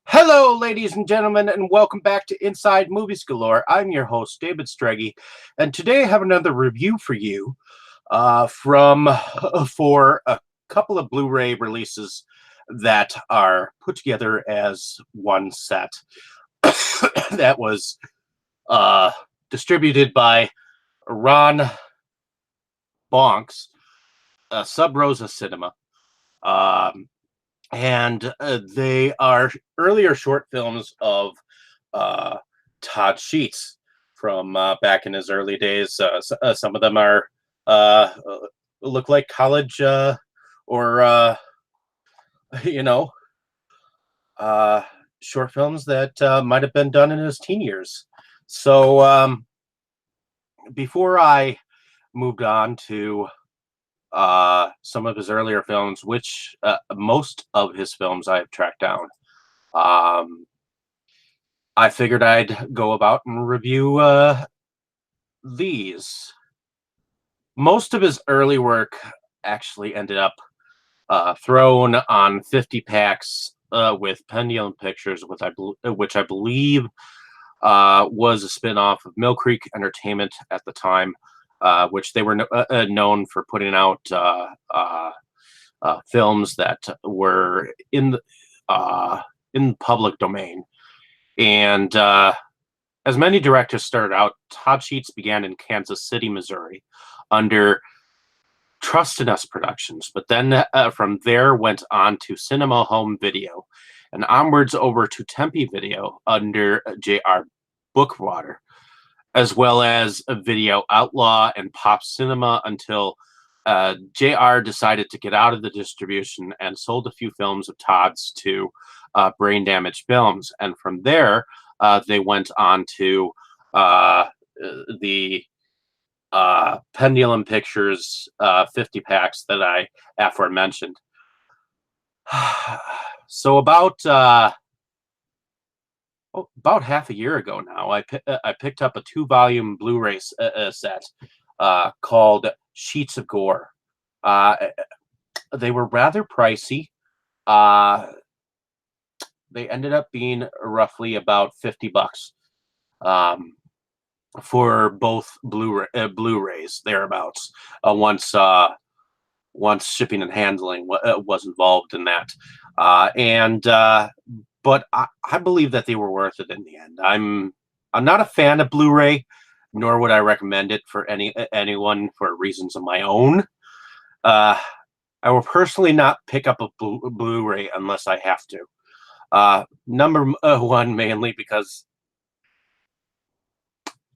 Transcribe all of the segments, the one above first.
Hello, ladies and gentlemen, and welcome back to Inside Movies Galore. I'm your host, David Streggy, and today I have another review for you from for a couple of Blu-ray releases that are put together as one set that was uh, distributed by Ron Bonk's Sub Rosa Cinema. Um, and they are earlier short films of uh, Todd Sheets from back in his early days. Some of them are look like college or you know uh, short films that might have been done in his teen years. So before I moved on to some of his earlier films, which most of his films I have tracked down. Um, I figured I'd go about and review these. Most of his early work actually ended up thrown on 50 packs with Pendulum Pictures, which I believe was a spin-off of Mill Creek Entertainment at the time, which they were known for putting out films that were in public domain. And as many directors started out, Todd Sheets began in Kansas City, Missouri, under Trust in Us Productions, but then from there went on to Cinema Home Video, and onwards over to Tempe Video under J.R. Bookwater, as well as a Video Outlaw and Pop Cinema until J.R. decided to get out of the distribution and sold a few films of Todd's to Brain Damage Films, and from there they went on to the Pendulum Pictures 50 packs that I aforementioned. So about half a year ago now, I picked up a 2-volume Blu-ray set called Sheets of Gore. They were rather pricey. They ended up being roughly about $50 for both Blu-rays thereabouts. Once shipping and handling was involved in that, but I believe that they were worth it in the end. I'm not a fan of Blu-ray, nor would I recommend it for anyone for reasons of my own. I will personally not pick up a Blu-ray unless I have to. Number one, mainly because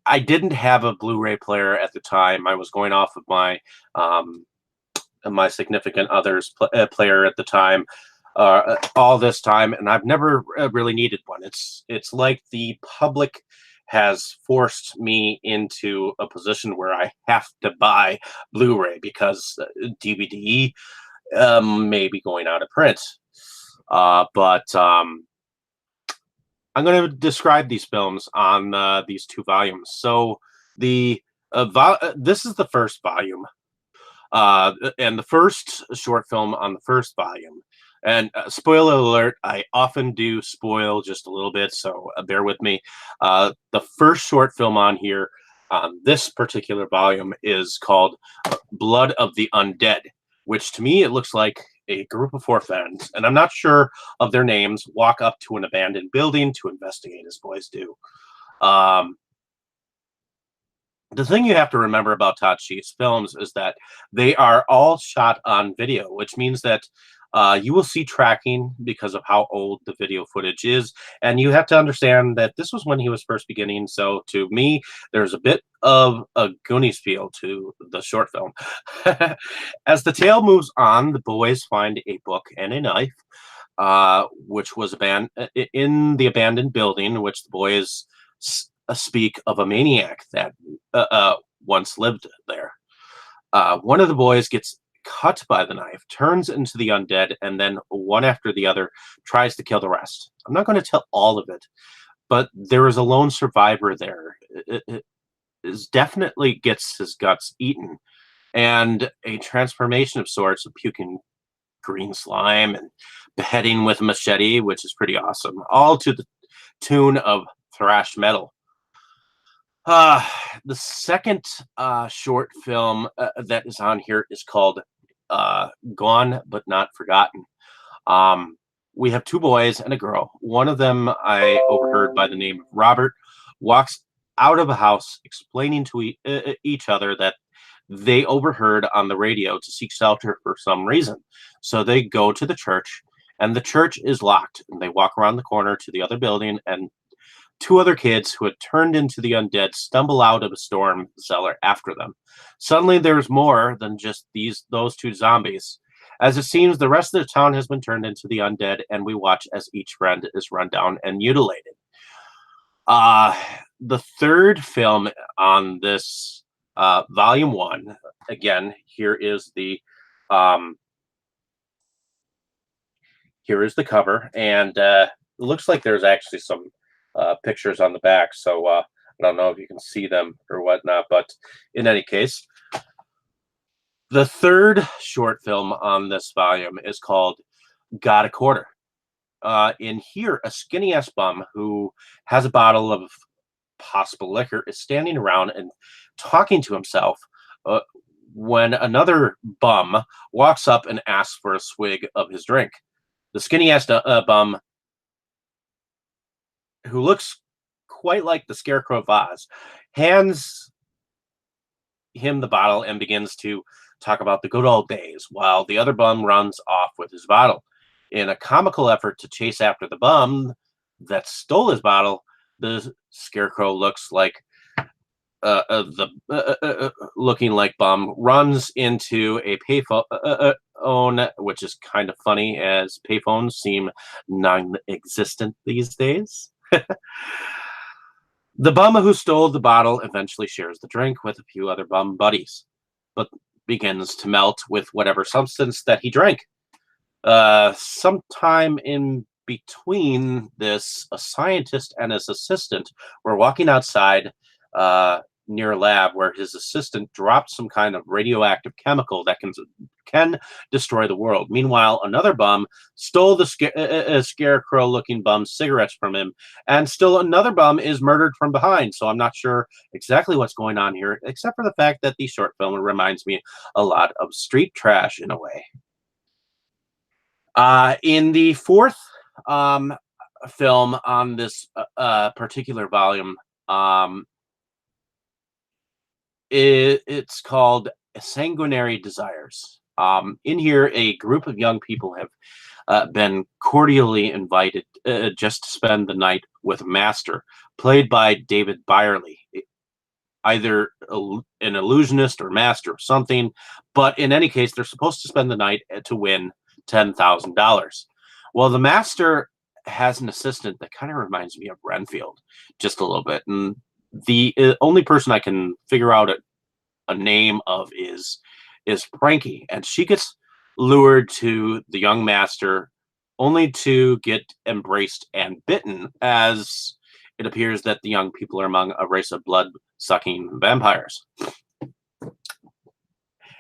I didn't have a Blu-ray player at the time. I was going off of my significant other's player at the time, all this time, and I've never really needed one. It's like the public has forced me into a position where I have to buy Blu-ray because DVD may be going out of print. But I'm going to describe these films on these 2 volumes. So this is the first volume, and the first short film on the first volume. And spoiler alert, I often do spoil just a little bit, so bear with me. The first short film on here, on this particular volume, is called Blood of the Undead, which to me it looks like a group of 4 friends, and I'm not sure of their names, walk up to an abandoned building to investigate, as boys do. The thing you have to remember about Todd Sheets films is that they are all shot on video, which means that you will see tracking because of how old the video footage is. And you have to understand that this was when he was first beginning. So to me, there's a bit of a Goonies feel to the short film. As the tale moves on, the boys find a book and a knife, which was in the abandoned building, in which the boys speak of a maniac that once lived there. One of the boys gets cut by the knife, turns into the undead, and then one after the other tries to kill the rest. I'm not going to tell all of it, but there is a lone survivor there. It definitely gets his guts eaten, and a transformation of sorts, a puking green slime and beheading with a machete, which is pretty awesome, all to the tune of thrash metal. Uh, the second short film that is on here is called Gone But Not Forgotten. Um, we have two boys and a girl. One of them I overheard by the name of Robert walks out of a house explaining to each other that they overheard on the radio to seek shelter for some reason. So they go to the church, and the church is locked. And they walk around the corner to the other building, and two other kids who had turned into the undead stumble out of a storm cellar after them. Suddenly, there's more than just those two zombies. As it seems, the rest of the town has been turned into the undead, and we watch as each friend is run down and mutilated. Uh, the third film on this volume one, again, um, here is the cover, and it looks like there's actually some pictures on the back, so I don't know if you can see them or whatnot, but in any case, the third short film on this volume is called Got a Quarter. In here, a skinny ass bum who has a bottle of possible liquor is standing around and talking to himself when another bum walks up and asks for a swig of his drink. The skinny ass bum, who looks quite like the Scarecrow of Oz, hands him the bottle and begins to talk about the good old days while the other bum runs off with his bottle. In a comical effort to chase after the bum that stole his bottle, the Scarecrow looks like looking like bum runs into a payphone, which is kind of funny as payphones seem non-existent these days. The bum who stole the bottle eventually shares the drink with a few other bum buddies, but begins to melt with whatever substance that he drank. Sometime in between this, a scientist and his assistant were walking outside near a lab where his assistant dropped some kind of radioactive chemical that can destroy the world. Meanwhile, another bum stole the scarecrow-looking bum's cigarettes from him, and still another bum is murdered from behind. So I'm not sure exactly what's going on here, except for the fact that the short film reminds me a lot of Street Trash in a way. In the fourth film on this particular volume, it's called Sanguinary Desires. In here, a group of young people have been cordially invited just to spend the night with a master, played by David Byerly, either an illusionist or master or something. But in any case, they're supposed to spend the night to win $10,000. Well, the master has an assistant that kind of reminds me of Renfield just a little bit, and the only person I can figure out a name of is Frankie, and she gets lured to the young master only to get embraced and bitten, as it appears that the young people are among a race of blood-sucking vampires.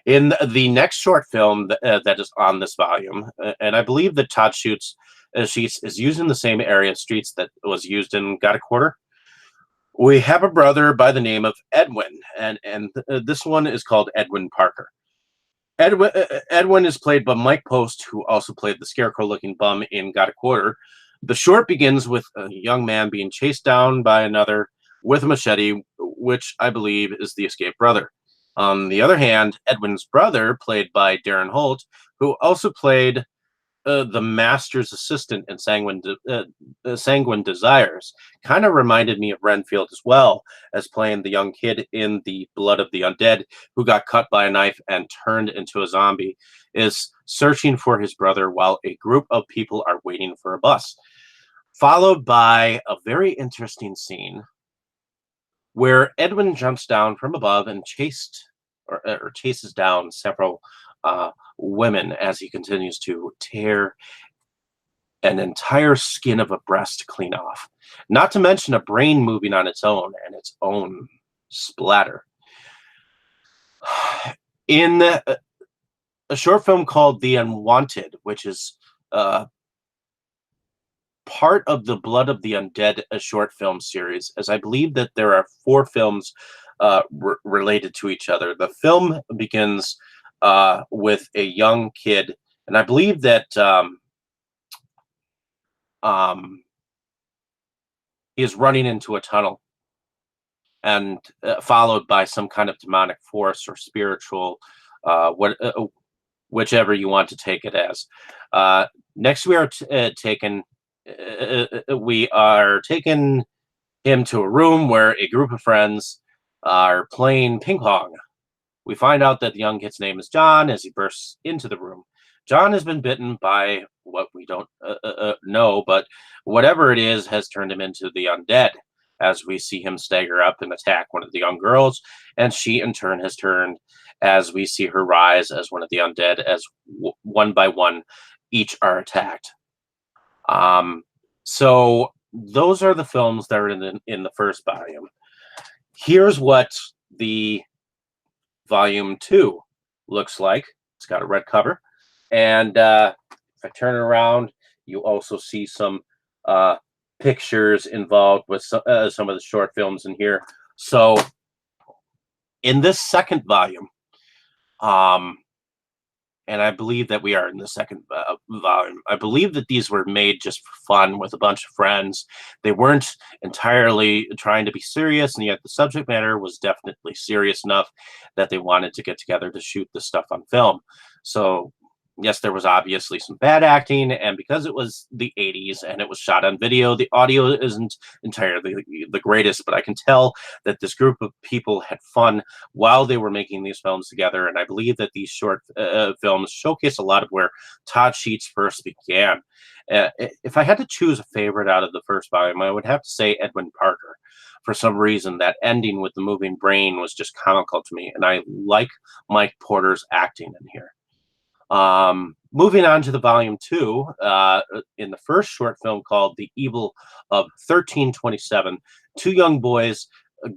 In the next short film that is on this volume, and I believe that Todd Sheets is using the same area of streets that was used in Got a Quarter, we have a brother by the name of Edwin, and this one is called Edwin Parker. Edwin is played by Mike Post, who also played the scarecrow-looking bum in Got a Quarter. The short begins with a young man being chased down by another with a machete, which I believe is the escaped brother. On the other hand, Edwin's brother, played by Darren Holt, who also played the master's assistant in Sanguine Desires, kind of reminded me of Renfield as well, as playing the young kid in The Blood of the Undead, who got cut by a knife and turned into a zombie, is searching for his brother while a group of people are waiting for a bus. Followed by a very interesting scene where Edwin jumps down from above and chases down several women as he continues to tear an entire skin of a breast clean off. Not to mention a brain moving on its own and its own splatter. In a short film called The Unwanted, which is part of the Blood of the Undead, a short film series, as I believe that there are 4 films related to each other. The film begins with a young kid, and I believe that he is running into a tunnel, and followed by some kind of demonic force or spiritual, whichever you want to take it as. Next, we are taking him to a room where a group of friends are playing ping pong. We find out that the young kid's name is John as he bursts into the room. John has been bitten by what we don't know, but whatever it is has turned him into the undead, as we see him stagger up and attack one of the young girls, and she in turn has turned as we see her rise as one of the undead, as one by one each are attacked. So those are the films that are in the first volume. Here's what the volume 2 looks like. It's got a red cover, and if I turn it around, you also see some pictures involved with some of the short films in here. So in this second volume, and I believe that we are in the second volume. I believe that these were made just for fun with a bunch of friends. They weren't entirely trying to be serious, and yet the subject matter was definitely serious enough that they wanted to get together to shoot this stuff on film. So yes, there was obviously some bad acting, and because it was the 80s and it was shot on video, the audio isn't entirely the greatest, but I can tell that this group of people had fun while they were making these films together, and I believe that these short films showcase a lot of where Todd Sheets first began. If I had to choose a favorite out of the first volume, I would have to say Edwin Parker. For some reason, that ending with the moving brain was just comical to me, and I like Mike Porter's acting in here. Moving on to the volume 2, in the first short film called The Evil of 1327, 2 young boys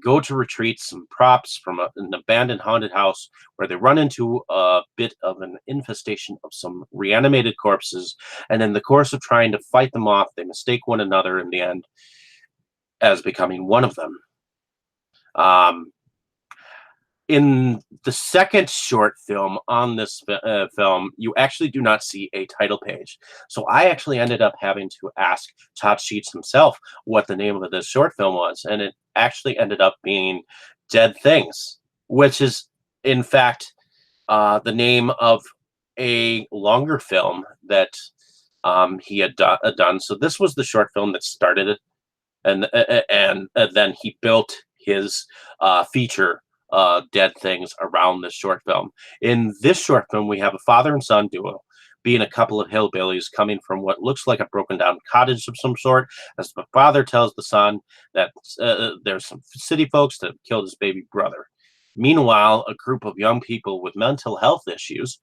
go to retrieve some props from an abandoned haunted house where they run into a bit of an infestation of some reanimated corpses, and in the course of trying to fight them off, they mistake one another in the end as becoming one of them. In the second short film on this film, you actually do not see a title page. So I actually ended up having to ask Todd Sheets himself what the name of this short film was, and it actually ended up being Dead Things, which is, in fact, the name of a longer film that he had done. So this was the short film that started it, and then he built his feature Dead Things around this short film. In this short film, we have a father and son duo, being a couple of hillbillies coming from what looks like a broken down cottage of some sort, as the father tells the son that there's some city folks that killed his baby brother. Meanwhile, a group of young people with mental health issues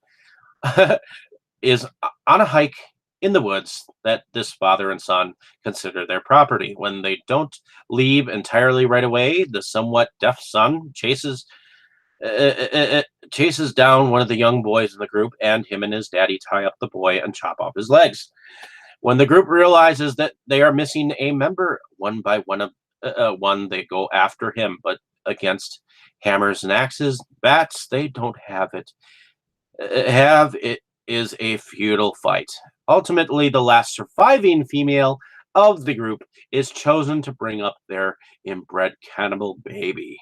is on a hike in the woods that this father and son consider their property. When they don't leave entirely right away, the somewhat deaf son chases down one of the young boys in the group, and him and his daddy tie up the boy and chop off his legs. When the group realizes that they are missing a member, one by one, they go after him, but against hammers and axes, bats, they don't have it. Is a futile fight. Ultimately, the last surviving female of the group is chosen to bring up their inbred cannibal baby.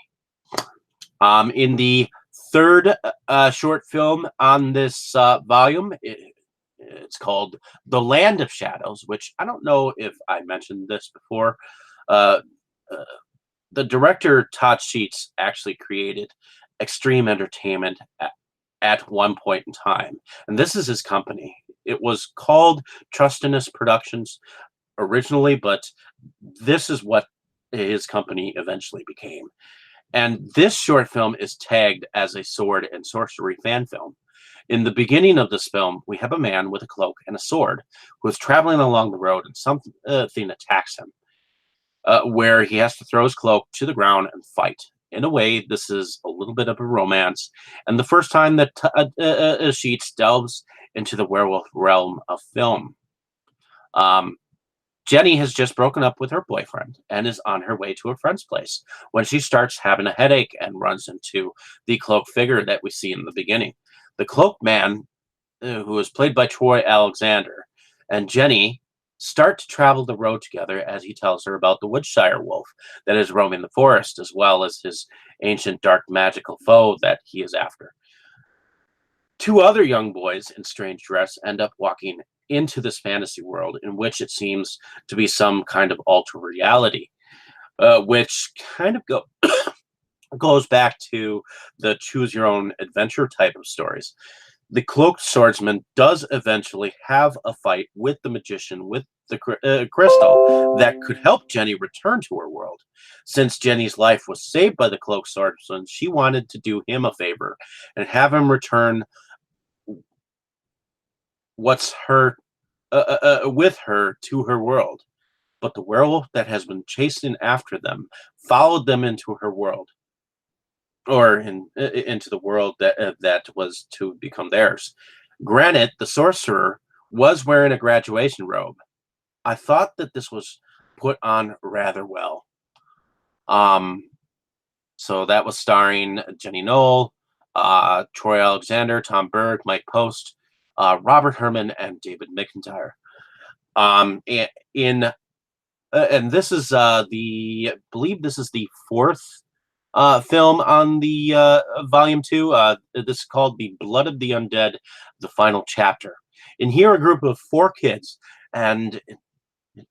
In the third short film on this volume, it's called The Land of Shadows, which I don't know if I mentioned this before. The director, Todd Sheets, actually created Extreme Entertainment at one point in time, and this is his company. It was called Trustinus Productions originally, but this is what his company eventually became. And this short film is tagged as a sword and sorcery fan film. In the beginning of this film, we have a man with a cloak and a sword who is traveling along the road, and something attacks him, where he has to throw his cloak to the ground and fight. In a way, this is a little bit of a romance, and the first time that Sheets delves into the werewolf realm of film. Um, Jenny has just broken up with her boyfriend and is on her way to a friend's place when she starts having a headache and runs into the cloaked figure that we see in the beginning. The cloaked man, who is played by Troy Alexander, and Jenny start to travel the road together as he tells her about the Woodshire wolf that is roaming the forest, as well as his ancient dark magical foe that he is after. Two other young boys in strange dress end up walking into this fantasy world in which it seems to be some kind of alter reality, which kind of goes back to the choose your own adventure type of stories. The cloaked swordsman does eventually have a fight with the magician with the crystal that could help Jenny return to her world. Since Jenny's life was saved by the cloaked swordsman, she wanted to do him a favor and have him return what's her with her to her world. But the werewolf that has been chasing after them followed them into her world, or into the world that was to become theirs. Granted, the sorcerer was wearing a graduation robe. I thought that this was put on rather well. Um, so that was starring Jenny Knoll, Troy Alexander, Tom Berg, Mike Post, Robert Herman, and David McIntyre. And this is I believe this is the fourth film on the volume 2. This is called The Blood of the Undead, the final chapter. In here, a group of 4 kids, and it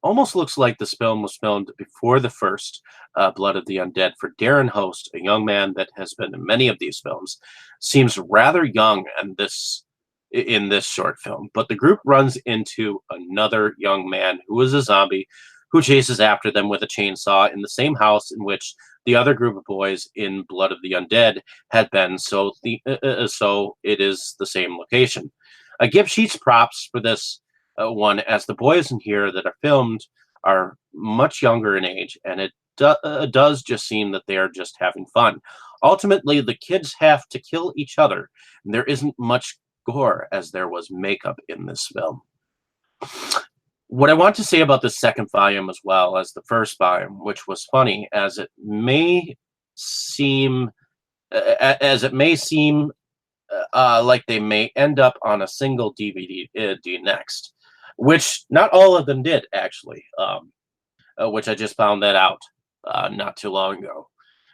almost looks like this film was filmed before the first Blood of the Undead. For Darren Host, a young man that has been in many of these films, seems rather young in this short film. But the group runs into another young man who is a zombie who chases after them with a chainsaw in the same house in which the other group of boys in Blood of the Undead had been. So it is the same location. I give Sheets props for this one, as the boys in here that are filmed are much younger in age, and it does just seem that they are just having fun. Ultimately, the kids have to kill each other, and there isn't much gore as there was makeup in this film. What I want to say about the second volume as well as the first volume, which was funny, as it may seem like they may end up on a single DVD next, which not all of them did actually, which I just found that out not too long ago.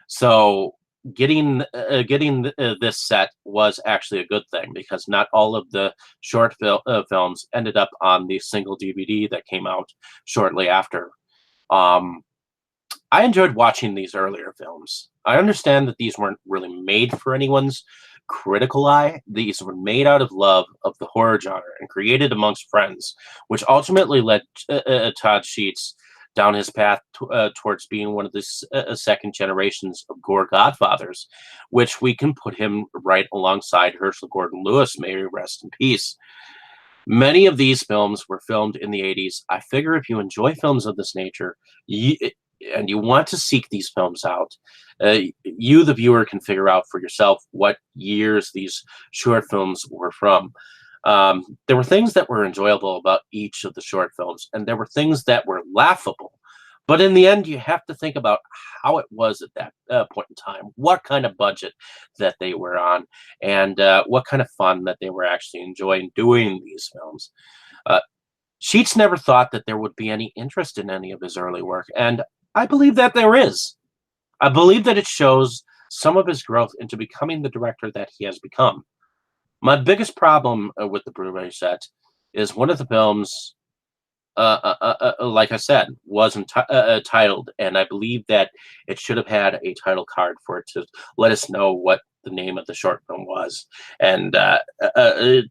So getting this set was actually a good thing, because not all of the short films ended up on the single DVD that came out shortly after. I enjoyed watching these earlier films. I understand that these weren't really made for anyone's critical eye. These were made out of love of the horror genre and created amongst friends, which ultimately led Todd Sheets down his path towards being one of the second generations of Gore godfathers, which we can put him right alongside Herschel Gordon Lewis, may he rest in peace. Many of these films were filmed in the 80s. I figure if you enjoy films of this nature, and you want to seek these films out, you, the viewer, can figure out for yourself what years these short films were from. There were things that were enjoyable about each of the short films, and there were things that were laughable. But in the end, you have to think about how it was at that point in time, what kind of budget that they were on, and what kind of fun that they were actually enjoying doing these films. Sheets never thought that there would be any interest in any of his early work, and I believe that there is. I believe that it shows some of his growth into becoming the director that he has become. My biggest problem with the Blu-ray set is one of the films, like I said, wasn't titled, and I believe that it should have had a title card for it to let us know what the name of the short film was. And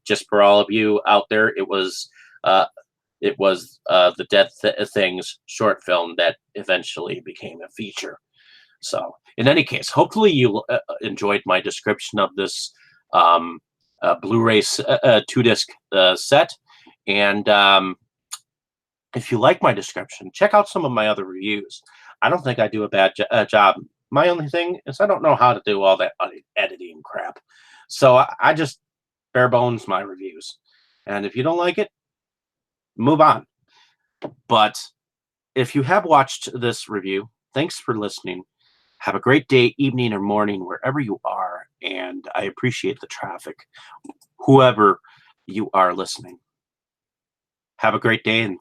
just for all of you out there, it was the Dead Things short film that eventually became a feature. So, in any case, hopefully you enjoyed my description of this Blu-ray 2-disc set. And if you like my description, check out some of my other reviews. I don't think I do a bad job My only thing is I don't know how to do all that editing crap. So I just bare bones my reviews. And if you don't like it, move on. But if you have watched this review, thanks for listening. Have a great day, evening, or morning, wherever you are. And I appreciate the traffic, whoever you are listening. Have a great day and